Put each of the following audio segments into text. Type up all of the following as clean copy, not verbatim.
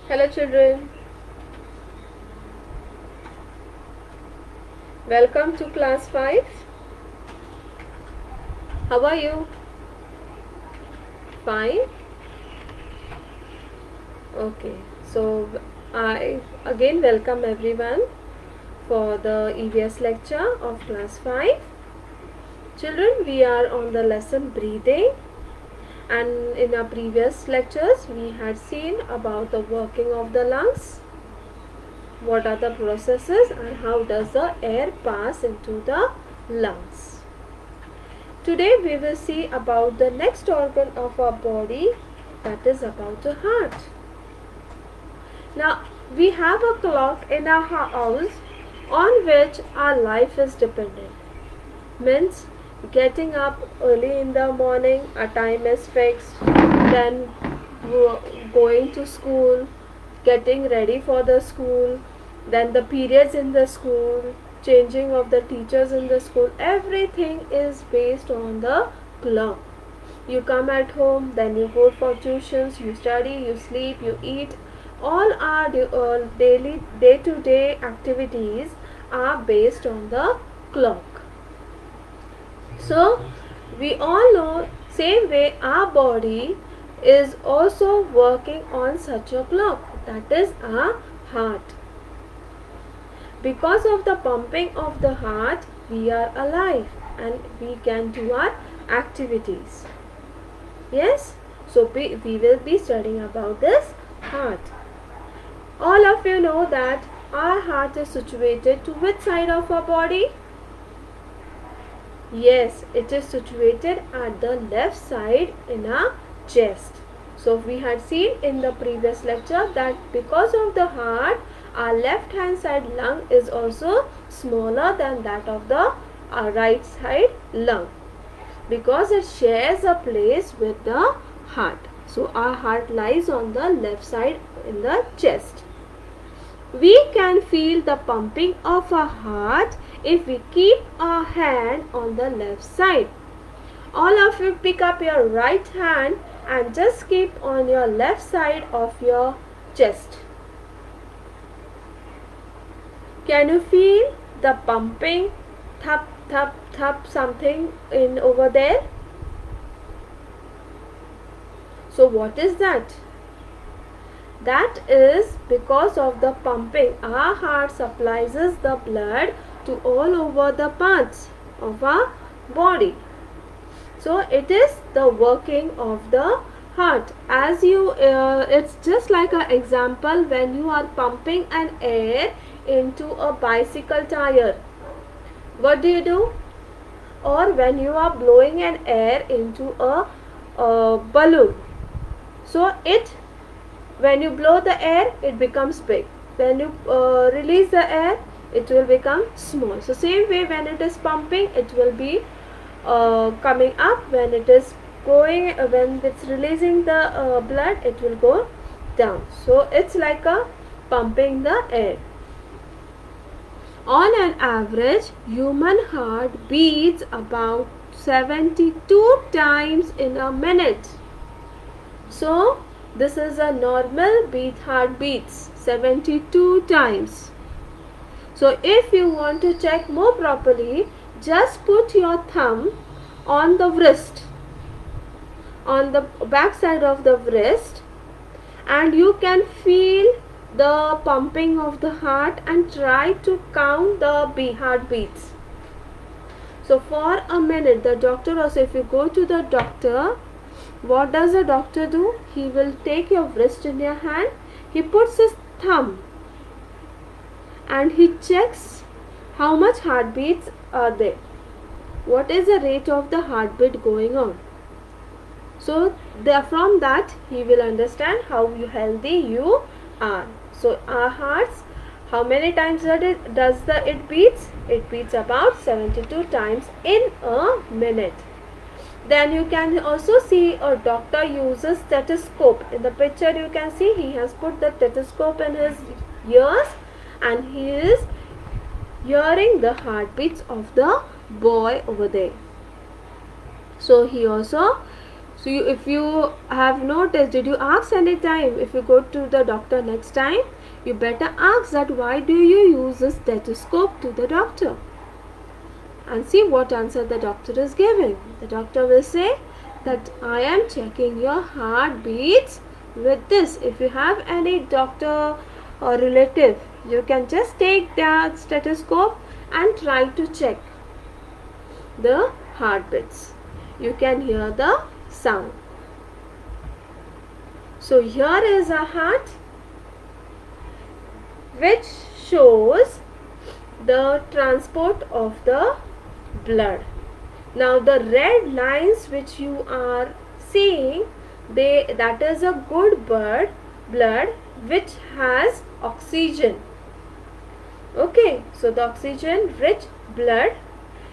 Hello children, welcome to class 5. How are you? Fine? Okay, so I again welcome everyone for the EVS lecture of class 5. Children, we are on the lesson breathing, and in our previous lectures we had seen about the working of the lungs. What are the processes and how does the air pass into the lungs? Today we will see about the next organ of our body, that is about the heart. Now we have a clock in our house on which our life is dependent. Means getting up early in the morning, a time is fixed, then going to school, getting ready for the school, then the periods in the school, changing of the teachers in the school, everything is based on the clock. You come at home, then you go for tuitions, you study, you sleep, you eat. All our daily day-to-day activities are based on the clock. So we all know, same way our body is also working on such a clock, that is our heart. Because of the pumping of the heart, we are alive and we can do our activities. Yes, so we will be studying about this heart. All of you know that our heart is situated to which side of our body? Yes, it is situated at the left side in our chest. So we had seen in the previous lecture that because of the heart, our left hand side lung is also smaller than that of the right side lung, because it shares a place with the heart. So our heart lies on the left side in the chest. We can feel the pumping of our heart if we keep our hand on the left side. All of you pick up your right hand and just keep on your left side of your chest. Can you feel the pumping? Thap, thap, thap, something in over there? So what is that? That is because of the pumping. Our heart supplies the blood to all over the parts of our body. So it is the working of the heart. As you, it's just like an example when you are pumping an air into a bicycle tire. What do? Or when you are blowing an air into a balloon. So when you blow the air, it becomes big. When you release the air, it will become small. So same way, when it is pumping, it will be coming up. When it is going, when it's releasing the blood, it will go down. So it's like a pumping the air. On an average, human heart beats about 72 times in a minute. So this is a normal heart beats 72 times. So if you want to check more properly, just put your thumb on the wrist, on the back side of the wrist, and you can feel the pumping of the heart and try to count the heartbeats. So for a minute, the doctor also, if you go to the doctor, what does the doctor do? He will take your wrist in your hand, he puts his thumb and he checks how much heartbeats are there. What is the rate of the heartbeat going on? So from that he will understand how healthy you are. So our hearts, how many times it beats? It beats about 72 times in a minute. Then you can also see a doctor uses stethoscope. In the picture you can see he has put the stethoscope in his ears and he is hearing the heartbeats of the boy over there. So he also So if you have noticed, did you ask any time, if you go to the doctor next time, you better ask that why do you use a stethoscope to the doctor, and see what answer the doctor is giving. The doctor will say that I am checking your heartbeats with this. If you have any doctor or relative, you can just take that stethoscope and try to check the heartbeats. You can hear the sound. So here is a heart which shows the transport of the blood. Now the red lines which you are seeing, that is a good blood which has oxygen. Okay, so the oxygen rich blood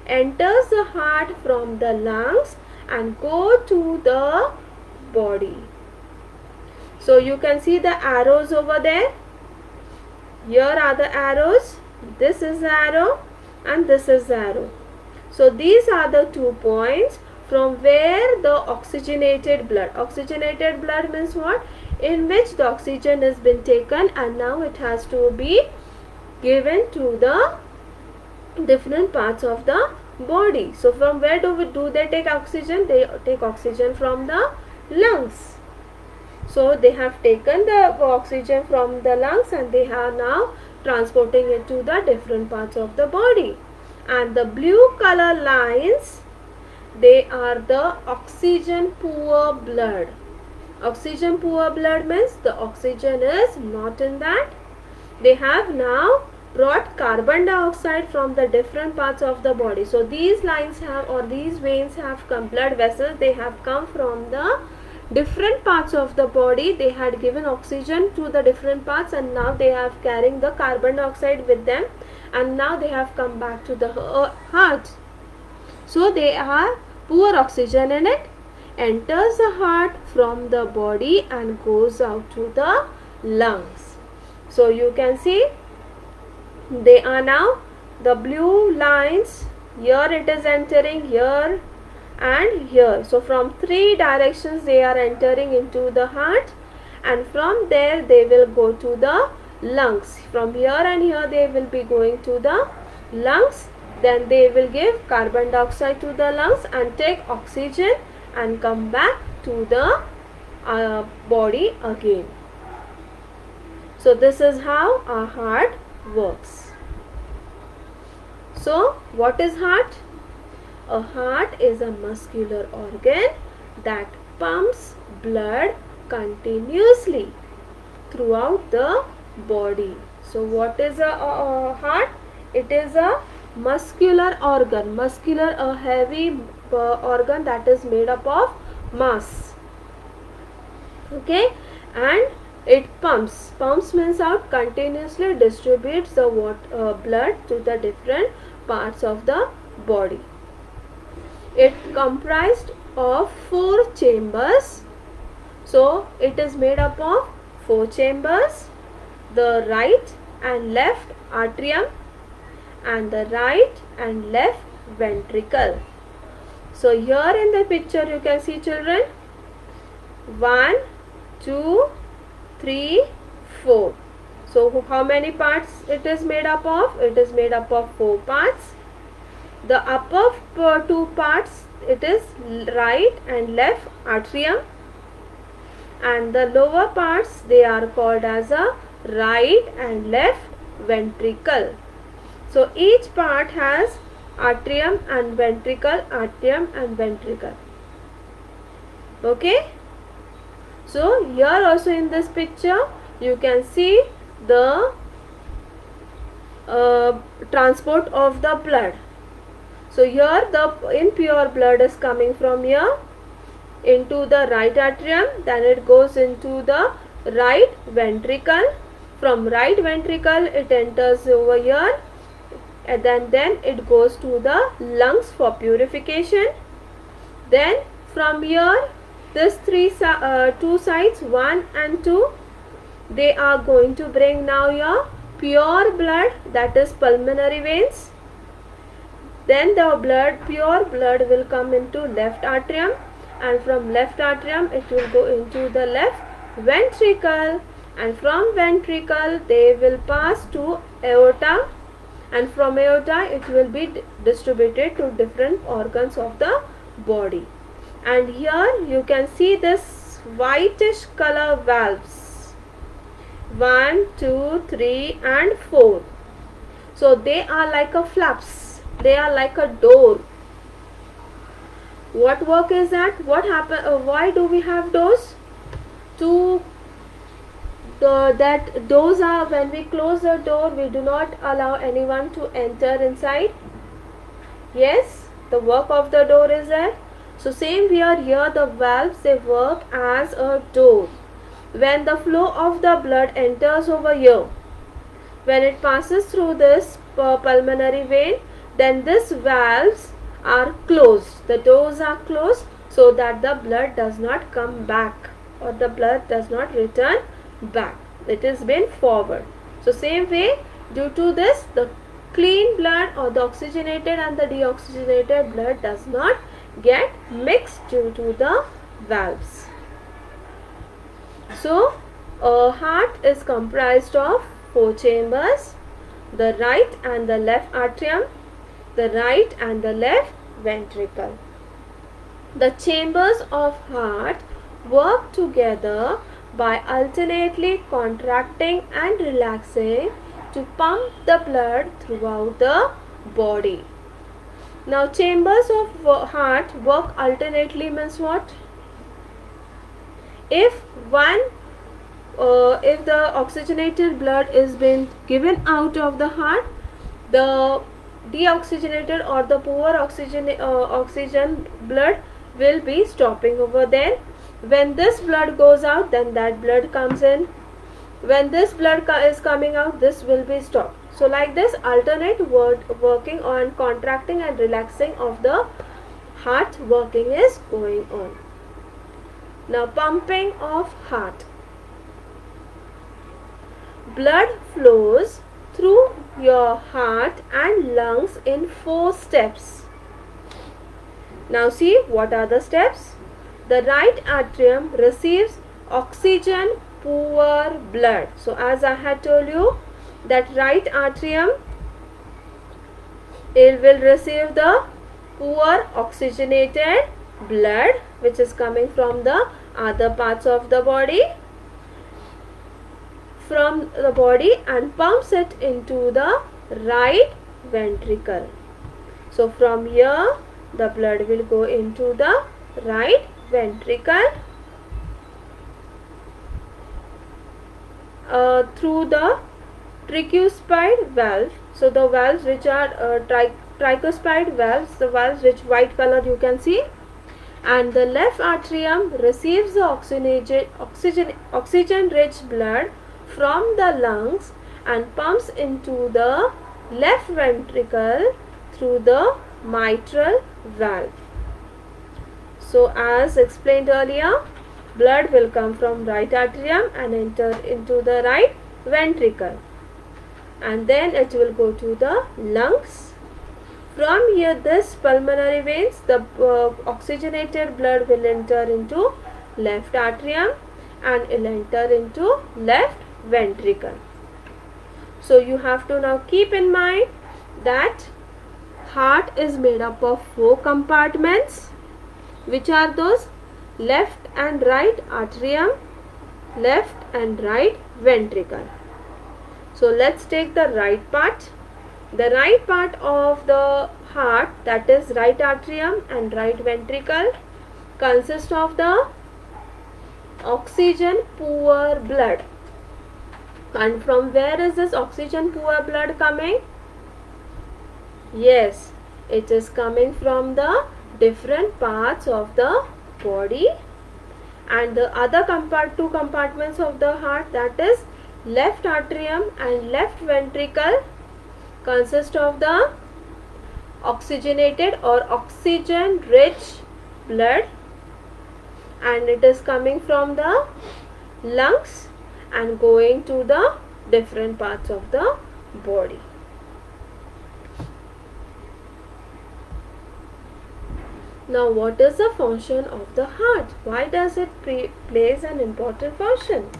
enters the heart from the lungs and go to the body. So you can see the arrows over there. Here are the arrows. This is the arrow and this is the arrow. So these are the 2 points from where the oxygenated blood means what? In which the oxygen has been taken and now it has to be given to the different parts of the body. So from where do they take oxygen? They take oxygen from the lungs. So they have taken the oxygen from the lungs and they are now transporting it to the different parts of the body. And the blue color lines, they are the oxygen poor blood. Oxygen poor blood means the oxygen is not in that. They have now brought carbon dioxide from the different parts of the body. So these lines have, or these veins have come, blood vessels, they have come from the different parts of the body. They had given oxygen to the different parts and now they have carrying the carbon dioxide with them, and now they have come back to the heart. So they are poor oxygen in it, enters the heart from the body and goes out to the lungs. So you can see they are now the blue lines. Here it is entering, here and here. So from 3 directions they are entering into the heart, and from there they will go to the lungs. From here and here they will be going to the lungs. Then they will give carbon dioxide to the lungs and take oxygen and come back to the body again. So this is how our heart works. So what is heart? A heart is a muscular organ that pumps blood continuously throughout the body. So what is a heart? It is a muscular organ. Muscular, a heavy organ that is made up of mass. Okay, and it pumps. Pumps means out, continuously distributes the blood to the different parts of the body. It comprised of 4 chambers. So it is made up of 4 chambers: the right and left atrium and the right and left ventricle. So here in the picture you can see, children, 1, 2, 3, 4. So how many parts it is made up of? It is made up of 4 parts. The upper 2 parts, it is right and left atrium, and the lower parts, they are called as a right and left ventricle. So each part has atrium and ventricle, atrium and ventricle. Okay. So here also in this picture you can see the transport of the blood. So here the impure blood is coming from here into the right atrium, then it goes into the right ventricle. From right ventricle it enters over here, and then it goes to the lungs for purification. Then from here, this 2 sides, 1 and 2, they are going to bring now your pure blood, that is pulmonary veins. Then the pure blood will come into left atrium, and from left atrium it will go into the left ventricle, and from ventricle they will pass to aorta, and from aorta it will be distributed to different organs of the body. And here you can see this whitish color valves, 1, 2, 3 and 4. So they are like a flaps, they are like a door. What work is that? What happen? Why do we have doors? To that doors are, when we close the door we do not allow anyone to enter inside. Yes, the work of the door is that. So same here the valves, they work as a door. When the flow of the blood enters over here, when it passes through this pulmonary vein, then these valves are closed, the doors are closed, so that the blood does not come back, or the blood does not return back. It is been forward. So same way, due to this, the clean blood or the oxygenated and the deoxygenated blood does not get mixed due to the valves. So a heart is comprised of 4 chambers: the right and the left atrium, the right and the left ventricle. The chambers of heart work together by alternately contracting and relaxing to pump the blood throughout the body. Now chambers of heart work alternately means what? If if the oxygenated blood is being given out of the heart, the deoxygenated or the poor oxygen blood will be stopping over there. When this blood goes out, then that blood comes in. When this blood is coming out, this will be stopped. So like this, alternate working on contracting and relaxing of the heart working is going on. Now pumping of heart. Blood flows through your heart and lungs in 4 steps. Now see, what are the steps? The right atrium receives oxygen poor blood. So as I had told you, that right atrium, it will receive the poor oxygenated blood which is coming from the other parts of the body, and pumps it into the right ventricle. So from here the blood will go into the right ventricle through the tricuspid valve. So the valves which are tricuspid valves, the valves which white color you can see, and the left atrium receives the oxygen rich blood from the lungs and pumps into the left ventricle through the mitral valve. So as explained earlier, blood will come from right atrium and enter into the right ventricle, and then it will go to the lungs. From here, this pulmonary veins, the oxygenated blood will enter into left atrium and will enter into left ventricle. So you have to now keep in mind that heart is made up of 4 compartments. Which are those? Left and right atrium, left and right ventricle. So let's take the right part. The right part of the heart, that is right atrium and right ventricle, consists of the oxygen poor blood. And from where is this oxygen poor blood coming? Yes, it is coming from the different parts of the body. And the other 2 compartments of the heart, that is left atrium and left ventricle, consist of the oxygenated or oxygen rich blood, and it is coming from the lungs and going to the different parts of the body. Now, what is the function of the heart? Why does it plays an important function?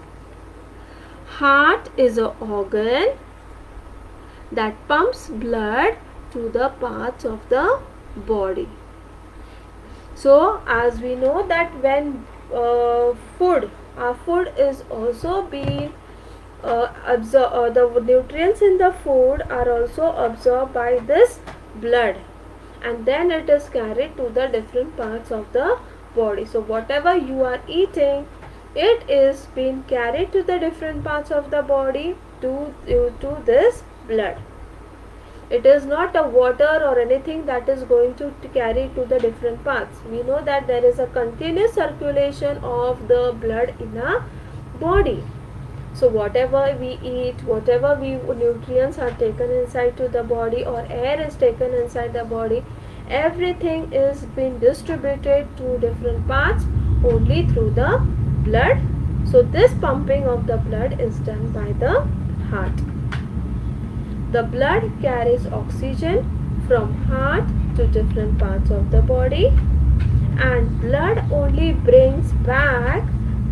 Heart is an organ that pumps blood to the parts of the body. So, as we know that when our food is also being the nutrients in the food are also absorbed by this blood, and then it is carried to the different parts of the body. So whatever you are eating, it is being carried to the different parts of the body to this blood. It is not a water or anything that is going to carry to the different parts. We know that there is a continuous circulation of the blood in our body. So whatever we eat, whatever nutrients are taken inside to the body, or air is taken inside the body, everything is being distributed to different parts only through the blood. So this pumping of the blood is done by the heart. The blood carries oxygen from heart to different parts of the body, and blood only brings back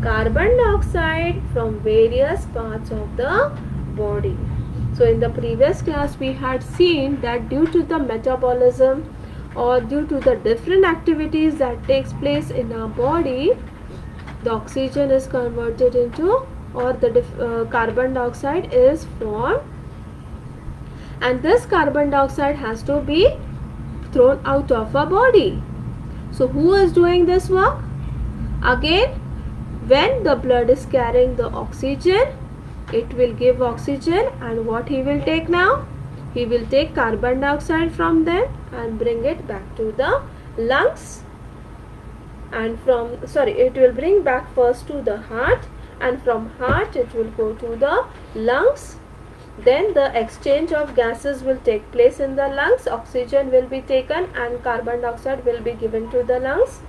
carbon dioxide from various parts of the body. So in the previous class we had seen that due to the metabolism or due to the different activities that takes place in our body, the oxygen is converted into, or the carbon dioxide is formed, and this carbon dioxide has to be thrown out of our body. So who is doing this work? Again, when the blood is carrying the oxygen, it will give oxygen, and what he will take now? He will take carbon dioxide from them and bring it back to the lungs, and it will bring back first to the heart, and from heart it will go to the lungs. Then the exchange of gases will take place in the lungs. Oxygen will be taken and carbon dioxide will be given to the lungs,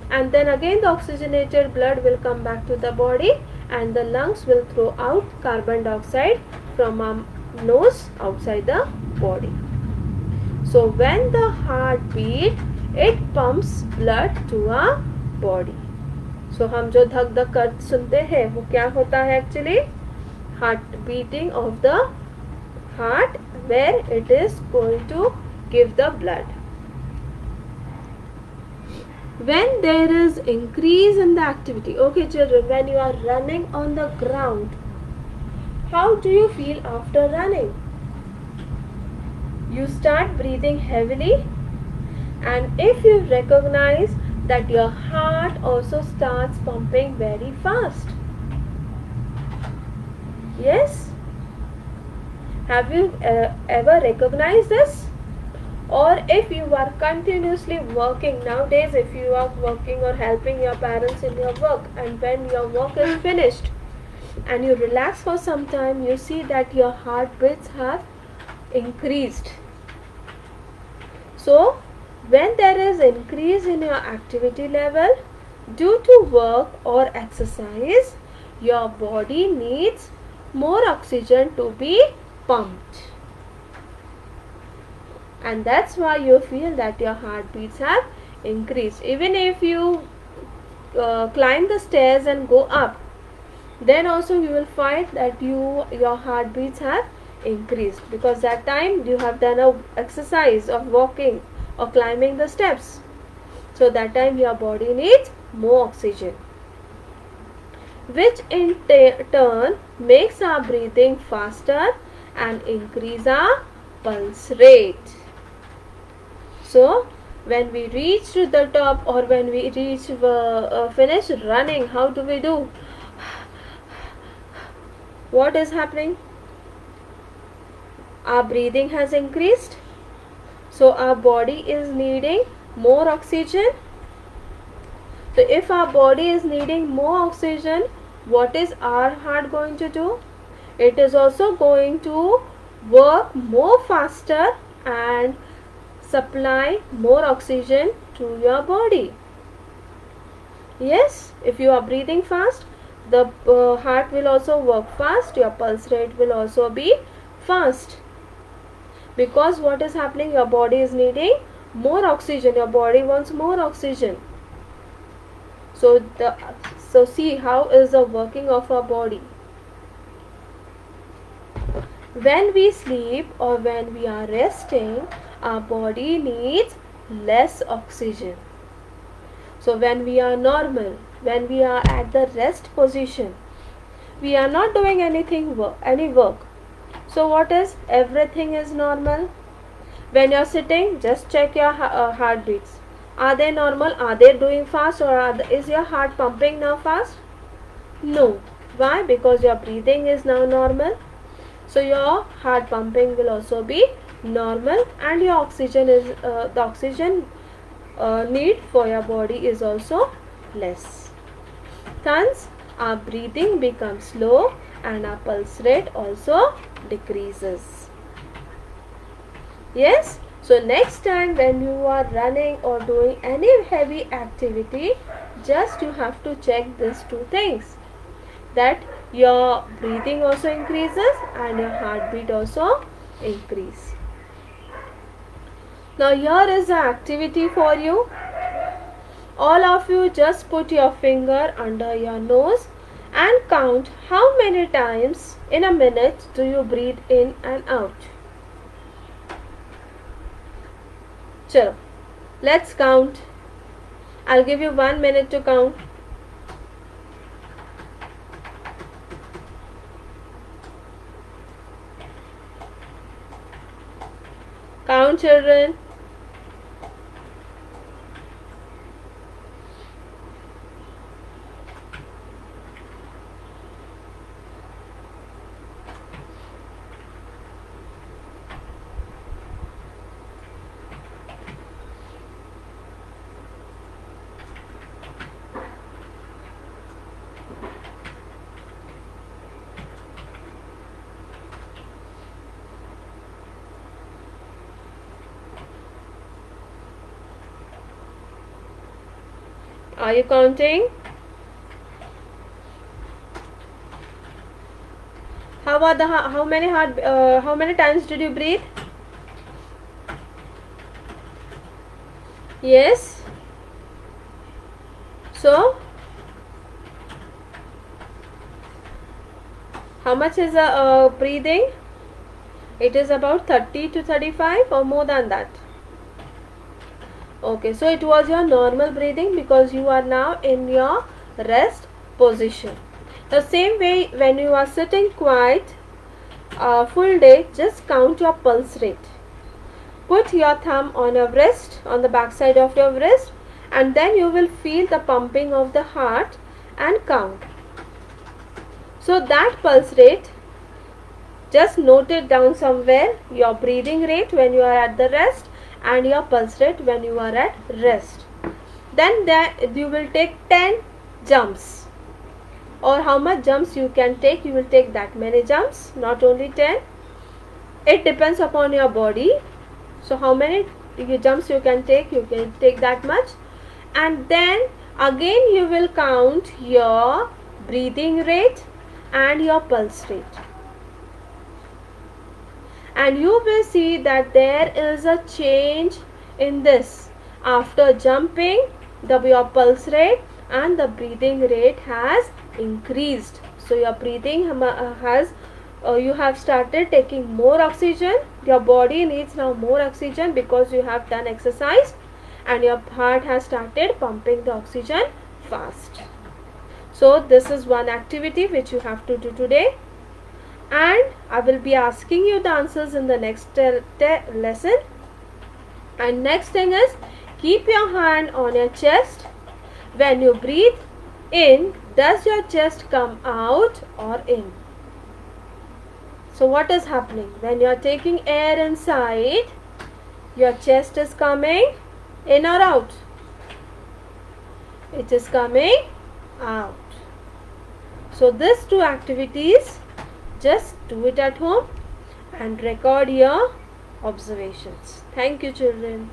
and then again the oxygenated blood will come back to the body, and the lungs will throw out carbon dioxide from our nose outside the body. So when the heart beat, it pumps blood to our body. So हम जो धक धक कर सुनते हैं वो क्या होता है actually? Heart beating of the heart, where it is going to give the blood. When there is increase in the activity, okay children, when you are running on the ground, how do you feel after running? You start breathing heavily, and if you recognize that your heart also starts pumping very fast. Yes? Have you ever recognized this? Or if you are continuously working nowadays, if you are working or helping your parents in your work, and when your work is finished and you relax for some time, you see that your heartbeats have increased. So when there is increase in your activity level due to work or exercise, your body needs more oxygen to be pumped, and that's why you feel that your heartbeats have increased. Even if you climb the stairs and go up, then also you will find that your heartbeats have increased, because that time you have done a exercise of walking or climbing the steps. So that time your body needs more oxygen, which in turn makes our breathing faster and increase our pulse rate. So when we reach to the top, or when we reach finish running, how do we do? What is happening? Our breathing has increased, so our body is needing more oxygen. So if our body is needing more oxygen, what is our heart going to do? It is also going to work more faster and supply more oxygen to your body. Yes, if you are breathing fast, the heart will also work fast, your pulse rate will also be fast, because what is happening? Your body is needing more oxygen. Your body wants more oxygen. So see how is the working of our body. When we sleep or when we are resting, our body needs less oxygen. So when we are normal, when we are at the rest position, we are not doing any work. So what is? Everything is normal. When you are sitting, just check your heartbeats. Are they normal? Are they doing fast, or is your heart pumping now fast? No. Why? Because your breathing is now normal. So your heart pumping will also be normal, and your oxygen is the oxygen need for your body is also less. Thus, our breathing becomes slow and our pulse rate also decreases. Yes. So next time when you are running or doing any heavy activity, just you have to check these two things, that your breathing also increases and your heartbeat also increase. Now here is an activity for you. All of you just put your finger under your nose and count how many times in a minute do you breathe in and out. Chalo, let's count. I'll give you 1 minute to count. Count, children. Are you counting? How many times did you breathe? Yes. So how much is breathing? It is about 30 to 35 or more than that. Okay, so it was your normal breathing because you are now in your rest position. The same way, when you are sitting quiet full day, just count your pulse rate. Put your thumb on your wrist, on the back side of your wrist, and then you will feel the pumping of the heart and count. So that pulse rate, just note it down somewhere, your breathing rate when you are at the rest and your pulse rate when you are at rest. Then you will take 10 jumps, or how much jumps you can take, you will take that many jumps, not only 10. It depends upon your body. So how many jumps you can take that much. And then again you will count your breathing rate and your pulse rate. And you will see that there is a change in this. After jumping, your pulse rate and the breathing rate has increased. So your breathing you have started taking more oxygen. Your body needs now more oxygen because you have done exercise, and your heart has started pumping the oxygen fast. So this is one activity which you have to do today, and I will be asking you the answers in the next lesson. And next thing is, keep your hand on your chest. When you breathe in, does your chest come out or in? So what is happening? When you are taking air inside, your chest is coming in or out? It is coming out. So these two activities, just do it at home and record your observations. Thank you, children.